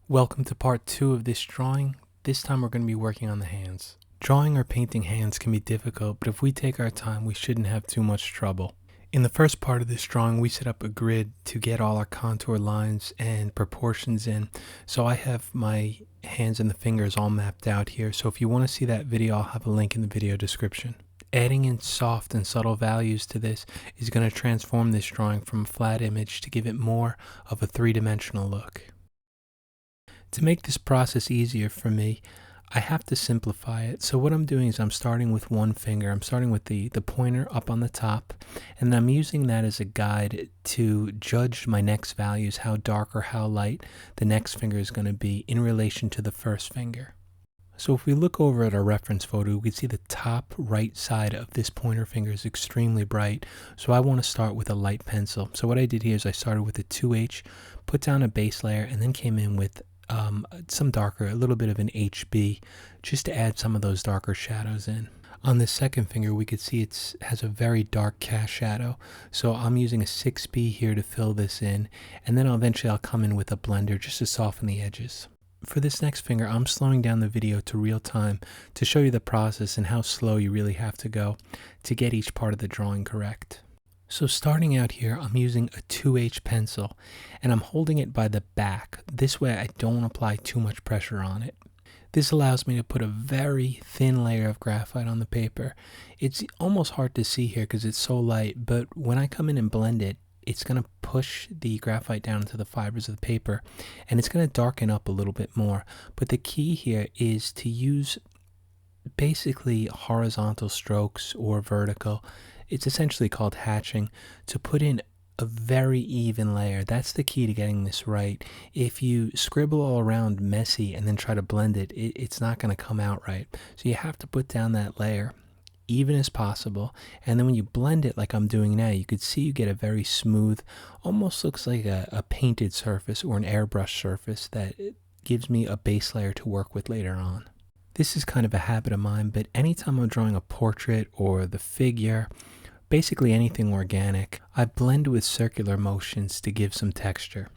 Welcome to part 2 of this drawing. This time we're going to be working on the hands. Drawing or painting hands can be difficult, but if we take our time, we shouldn't have too much trouble. In the first part of this drawing, we set up a grid to get all our contour lines and proportions in. So I have my hands and the fingers all mapped out here. So if you want to see that video, I'll have a link in the video description. Adding in soft and subtle values to this is going to transform this drawing from a flat image to give it more of a three-dimensional look. To make this process easier for me, I have to simplify it. So what I'm doing is I'm starting with one finger. I'm starting with the pointer up on the top, and I'm using that as a guide to judge my next values, how dark or how light the next finger is going to be in relation to the first finger. So if we look over at our reference photo, we can see the top right side of this pointer finger is extremely bright. So I want to start with a light pencil. So what I did here is I started with a 2H, put down a base layer, and then came in with some darker, a little bit of an HB, just to add some of those darker shadows in. On the second finger, we could see it has a very dark cast shadow. So I'm using a 6B here to fill this in, and then eventually I'll come in with a blender just to soften the edges. For this next finger, I'm slowing down the video to real time to show you the process and how slow you really have to go to get each part of the drawing correct. So starting out here, I'm using a 2H pencil and I'm holding it by the back. This way I don't apply too much pressure on it. This allows me to put a very thin layer of graphite on the paper. It's almost hard to see here because it's so light, but when I come in and blend it, it's going to push the graphite down into the fibers of the paper and it's going to darken up a little bit more. But the key here is to use basically horizontal strokes or vertical. It's essentially called hatching, to put in a very even layer. That's the key to getting this right. If you scribble all around messy and then try to blend it, it's not going to come out right. So you have to put down that layer even as possible, and then when you blend it like I'm doing now, you could see you get a very smooth, almost looks like a painted surface or an airbrush surface that gives me a base layer to work with later on. This is kind of a habit of mine, but anytime I'm drawing a portrait or the figure, basically anything organic, I blend with circular motions to give some texture.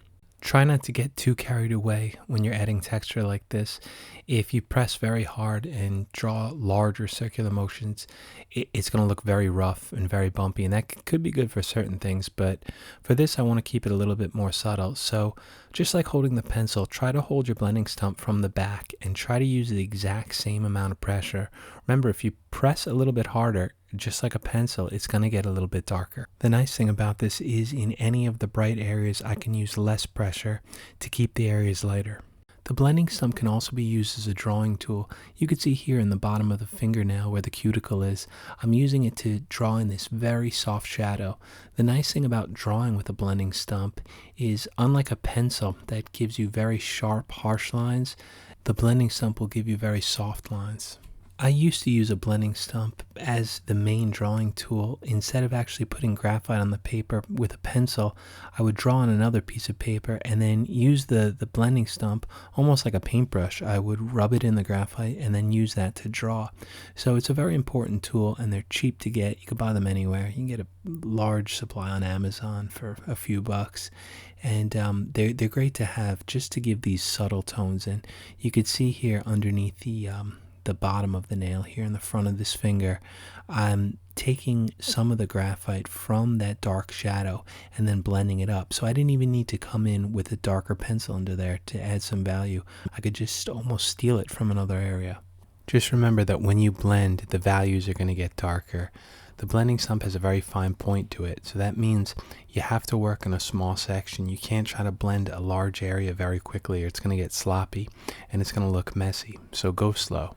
Try not to get too carried away when you're adding texture like this. If you press very hard and draw larger circular motions, it's going to look very rough and very bumpy, and that could be good for certain things, but for this I want to keep it a little bit more subtle. So just like holding the pencil, try to hold your blending stump from the back and try to use the exact same amount of pressure. Remember, if you press a little bit harder, just like a pencil, it's going to get a little bit darker. The nice thing about this is in any of the bright areas, I can use less pressure to keep the areas lighter. The blending stump can also be used as a drawing tool. You can see here in the bottom of the fingernail where the cuticle is, I'm using it to draw in this very soft shadow. The nice thing about drawing with a blending stump is, unlike a pencil that gives you very sharp, harsh lines, the blending stump will give you very soft lines. I used to use a blending stump as the main drawing tool. Instead of actually putting graphite on the paper with a pencil, I would draw on another piece of paper and then use the blending stump almost like a paintbrush. I would rub it in the graphite and then use that to draw. So it's a very important tool, and they're cheap to get. You can buy them anywhere. You can get a large supply on Amazon for a few bucks. And they're great to have just to give these subtle tones in. You could see here underneath the bottom of the nail here in the front of this finger, I'm taking some of the graphite from that dark shadow and then blending it up. So I didn't even need to come in with a darker pencil under there to add some value. I could just almost steal it from another area. Just remember that when you blend, the values are going to get darker. The blending stump has a very fine point to it, so that means you have to work in a small section. You can't try to blend a large area very quickly, or it's going to get sloppy and it's going to look messy. So go slow.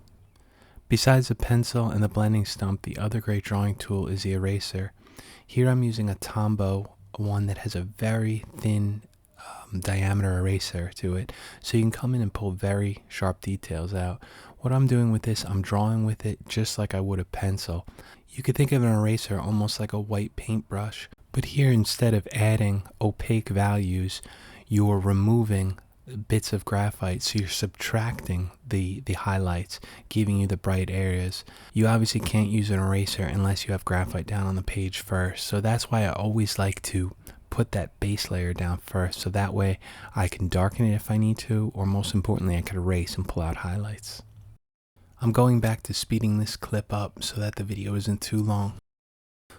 Besides the pencil and the blending stump, the other great drawing tool is the eraser. Here I'm using a Tombow, one that has a very thin diameter eraser to it, so you can come in and pull very sharp details out. What I'm doing with this, I'm drawing with it just like I would a pencil. You could think of an eraser almost like a white paintbrush, but here instead of adding opaque values, you're removing bits of graphite, so you're subtracting the highlights, giving you the bright areas. You obviously can't use an eraser unless you have graphite down on the page first, so that's why I always like to put that base layer down first, so that way I can darken it if I need to, or most importantly, I can erase and pull out highlights. I'm going back to speeding this clip up so that the video isn't too long.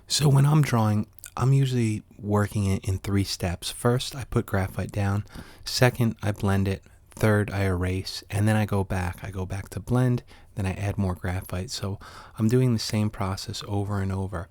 So when I'm drawing, I'm usually working it in 3 steps. First, I put graphite down. Second, I blend it. Third, I erase, and then I go back. I go back to blend, then I add more graphite. So I'm doing the same process over and over.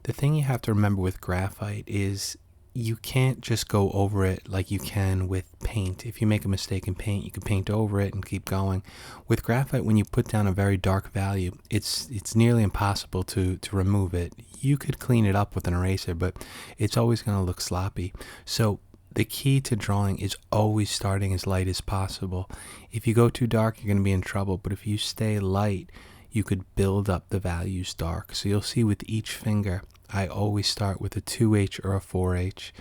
The thing you have to remember with graphite is you can't just go over it like you can with paint. If you make a mistake in paint, you can paint over it and keep going. With graphite, when you put down a very dark value, it's nearly impossible to remove it. You could clean it up with an eraser, but it's always going to look sloppy. So the key to drawing is always starting as light as possible. If you go too dark, you're going to be in trouble, but if you stay light, you could build up the values dark. So you'll see with each finger, I always start with a 2H or a 4H,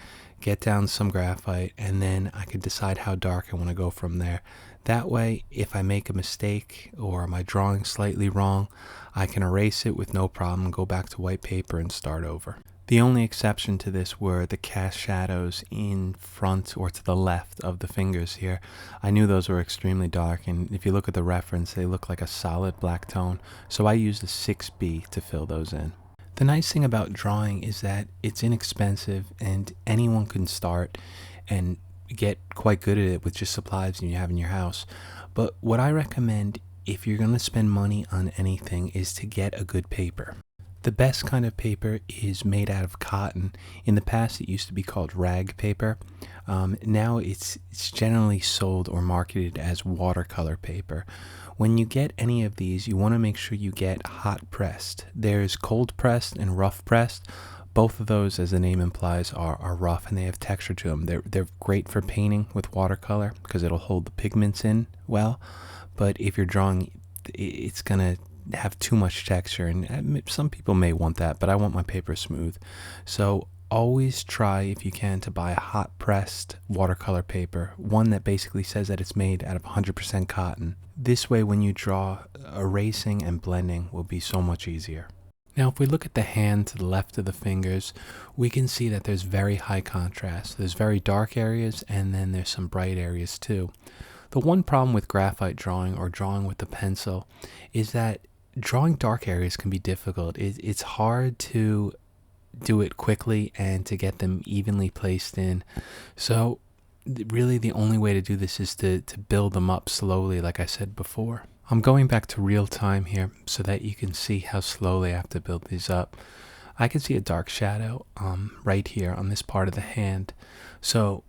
get down some graphite, and then I can decide how dark I want to go from there. That way, if I make a mistake or my drawing slightly wrong, I can erase it with no problem, go back to white paper and start over. The only exception to this were the cast shadows in front or to the left of the fingers here. I knew those were extremely dark, and if you look at the reference, they look like a solid black tone, so I used a 6B to fill those in. The nice thing about drawing is that it's inexpensive and anyone can start and get quite good at it with just supplies you have in your house. But what I recommend if you're going to spend money on anything is to get a good paper. The best kind of paper is made out of cotton. In the past, it used to be called rag paper. Now it's generally sold or marketed as watercolor paper. When you get any of these, you want to make sure you get hot pressed. There's cold pressed and rough pressed. Both of those, as the name implies, are rough and they have texture to them. They're great for painting with watercolor because it'll hold the pigments in well. But if you're drawing, it's going to have too much texture, and some people may want that, but I want my paper smooth. So always try, if you can, to buy a hot pressed watercolor paper, one that basically says that it's made out of 100% cotton. This way, when you draw, erasing and blending will be so much easier. Now, if we look at the hand to the left of the fingers, we can see that there's very high contrast. There's very dark areas, and then there's some bright areas too. The one problem with graphite drawing or drawing with the pencil is that drawing dark areas can be difficult. It's hard to do it quickly and to get them evenly placed in. So really the only way to do this is to build them up slowly, like I said before. I'm going back to real time here so that you can see how slowly I have to build these up. I can see a dark shadow right here on this part of the hand. So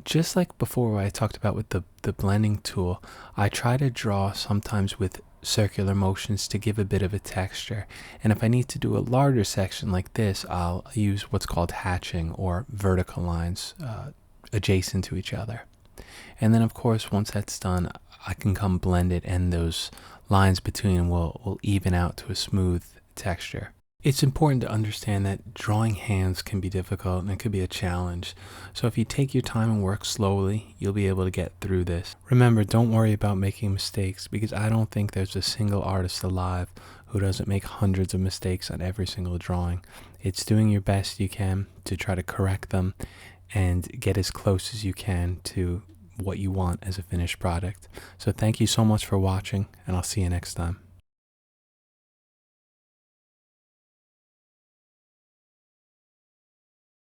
just like before what I talked about with the blending tool, I try to draw sometimes with circular motions to give a bit of a texture. And if I need to do a larger section like this, I'll use what's called hatching, or vertical lines adjacent to each other. And then of course, once that's done, I can come blend it and those lines between will even out to a smooth texture. It's important to understand that drawing hands can be difficult and it could be a challenge. So if you take your time and work slowly, you'll be able to get through this. Remember, don't worry about making mistakes, because I don't think there's a single artist alive who doesn't make hundreds of mistakes on every single drawing. It's doing your best you can to try to correct them and get as close as you can to what you want as a finished product. So thank you so much for watching, and I'll see you next time.